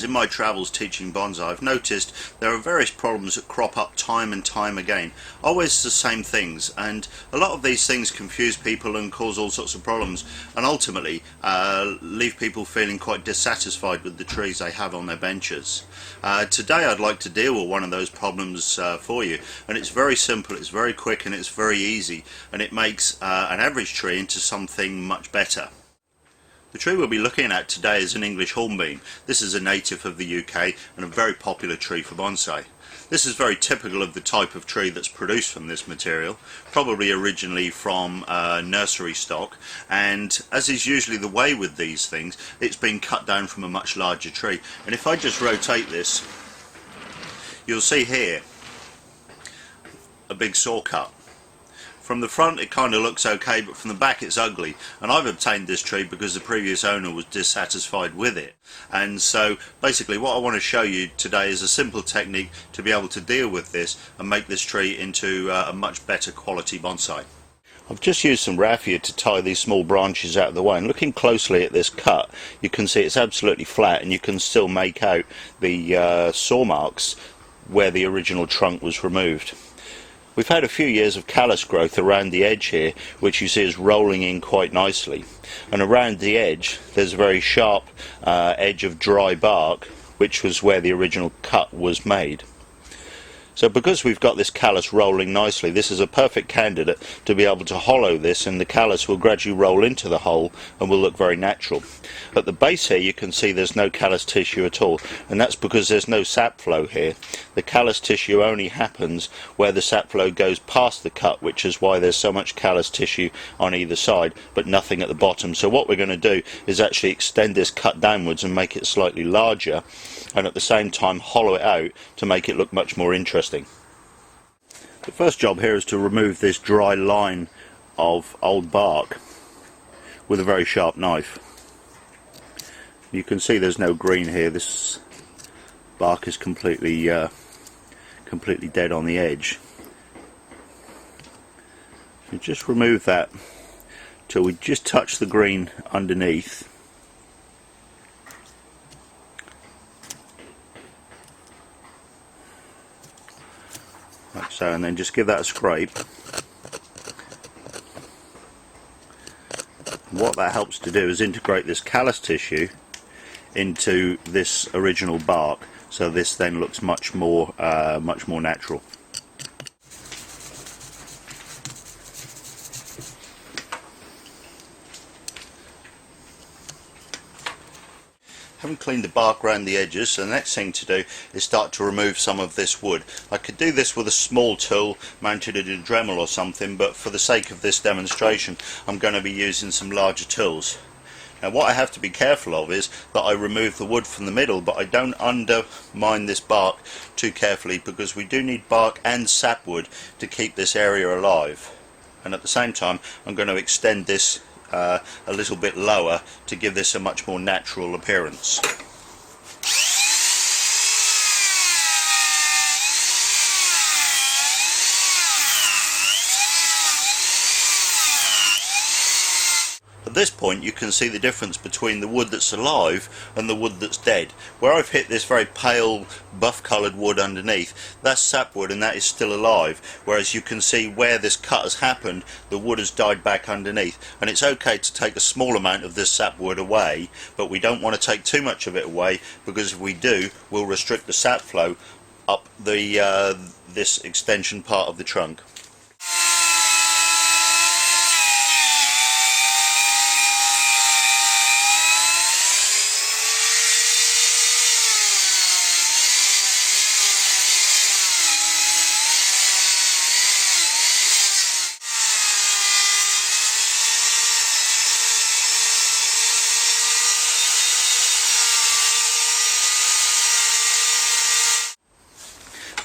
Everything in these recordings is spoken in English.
in my travels teaching bonsai, I've noticed there are various problems that crop up time and time again, always the same things, and a lot of these things confuse people and cause all sorts of problems, and ultimately leave people feeling quite dissatisfied with the trees they have on their benches. Today I'd like to deal with one of those problems for you, and it's very simple, it's very quick, and it's very easy, and it makes an average tree into something much better. The tree we'll be looking at today is an English hornbeam. This is a native of the UK and a very popular tree for bonsai. This is very typical of the type of tree that's produced from this material, probably originally from nursery stock, and as is usually the way with these things, it's been cut down from a much larger tree. And if I just rotate this, you'll see here a big saw cut. From the front it kind of looks okay, but from the back it's ugly, and I've obtained this tree because the previous owner was dissatisfied with it. And so basically what I want to show you today is a simple technique to be able to deal with this and make this tree into a much better quality bonsai. I've just used some raffia to tie these small branches out of the way, and looking closely at this cut you can see it's absolutely flat, and you can still make out the saw marks where the original trunk was removed. We've had a few years of callus growth around the edge here, which you see is rolling in quite nicely, and around the edge there's a very sharp edge of dry bark, which was where the original cut was made. So because we've got this callus rolling nicely, this is a perfect candidate to be able to hollow this, and the callus will gradually roll into the hole and will look very natural. At the base here you can see there's no callus tissue at all, and that's because there's no sap flow here. The callus tissue only happens where the sap flow goes past the cut, which is why there's so much callus tissue on either side but nothing at the bottom. So what we're going to do is actually extend this cut downwards and make it slightly larger, and at the same time hollow it out to make it look much more interesting. The first job here is to remove this dry line of old bark with a very sharp knife. You can see there's no green here. This bark is completely dead on the edge. You just remove that till we just touch the green underneath. Like so, and then just give that a scrape. What that helps to do is integrate this callus tissue into this original bark, so this then looks much more natural. Haven't cleaned the bark around the edges, so the next thing to do is start to remove some of this wood. I could do this with a small tool mounted at a Dremel or something, but for the sake of this demonstration I'm going to be using some larger tools. Now what I have to be careful of is that I remove the wood from the middle, but I don't undermine this bark too carefully, because we do need bark and sapwood to keep this area alive. And at the same time I'm going to extend this a little bit lower to give this a much more natural appearance. At this point you can see the difference between the wood that's alive and the wood that's dead. Where I've hit this very pale buff coloured wood underneath, that's sapwood and that is still alive, whereas you can see where this cut has happened, the wood has died back underneath. And it's okay to take a small amount of this sapwood away, but we don't want to take too much of it away, because if we do, we'll restrict the sap flow up this extension part of the trunk.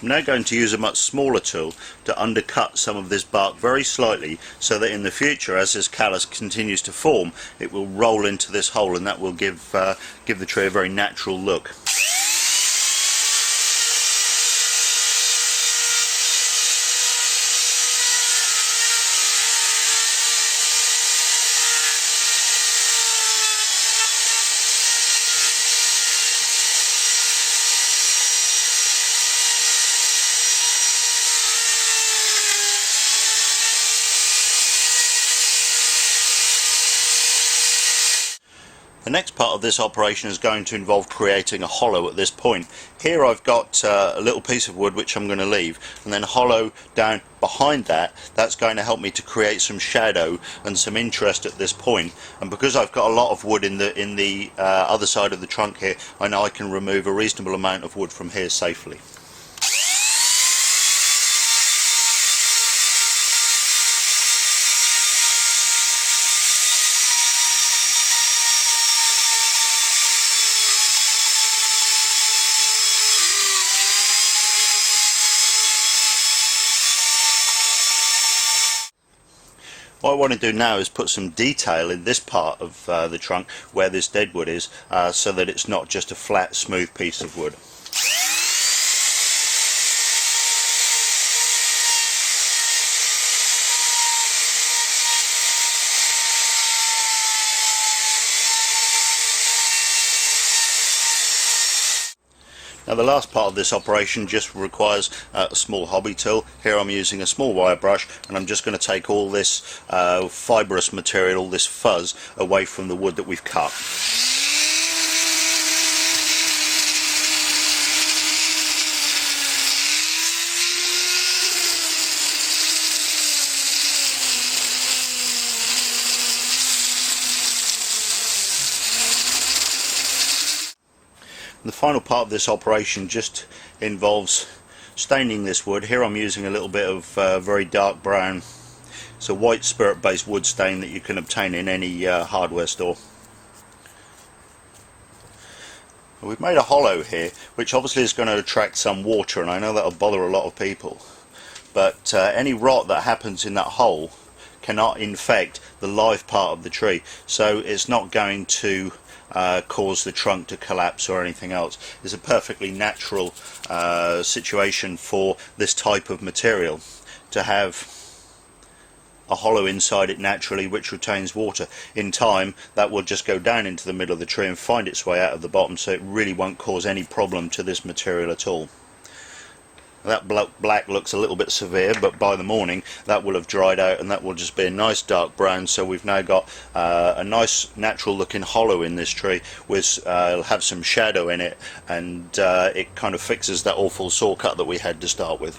I'm now going to use a much smaller tool to undercut some of this bark very slightly, so that in the future, as this callus continues to form, it will roll into this hole, and that will give the tree a very natural look. The next part of this operation is going to involve creating a hollow at this point. Here I've got a little piece of wood which I'm going to leave, and then hollow down behind that. That's going to help me to create some shadow and some interest at this point. And because I've got a lot of wood in the other side of the trunk here, I know I can remove a reasonable amount of wood from here safely. What I want to do now is put some detail in this part of the trunk where this deadwood is, so that it's not just a flat, smooth piece of wood. Now the last part of this operation just requires a small hobby tool. Here I'm using a small wire brush, and I'm just going to take all this fibrous material, all this fuzz, away from the wood that we've cut. The final part of this operation just involves staining this wood. Here I'm using a little bit of very dark brown. It's a white spirit based wood stain that you can obtain in any hardware store. We've made a hollow here which obviously is going to attract some water, and I know that'll bother a lot of people, but any rot that happens in that hole cannot infect the live part of the tree, so it's not going to cause the trunk to collapse or anything else. It's a perfectly natural situation for this type of material to have a hollow inside it naturally which retains water. In time that will just go down into the middle of the tree and find its way out of the bottom, so it really won't cause any problem to this material at all. That black looks a little bit severe, but by the morning that will have dried out and that will just be a nice dark brown. So we've now got a nice natural looking hollow in this tree, which will have some shadow in it, and it kind of fixes that awful saw cut that we had to start with.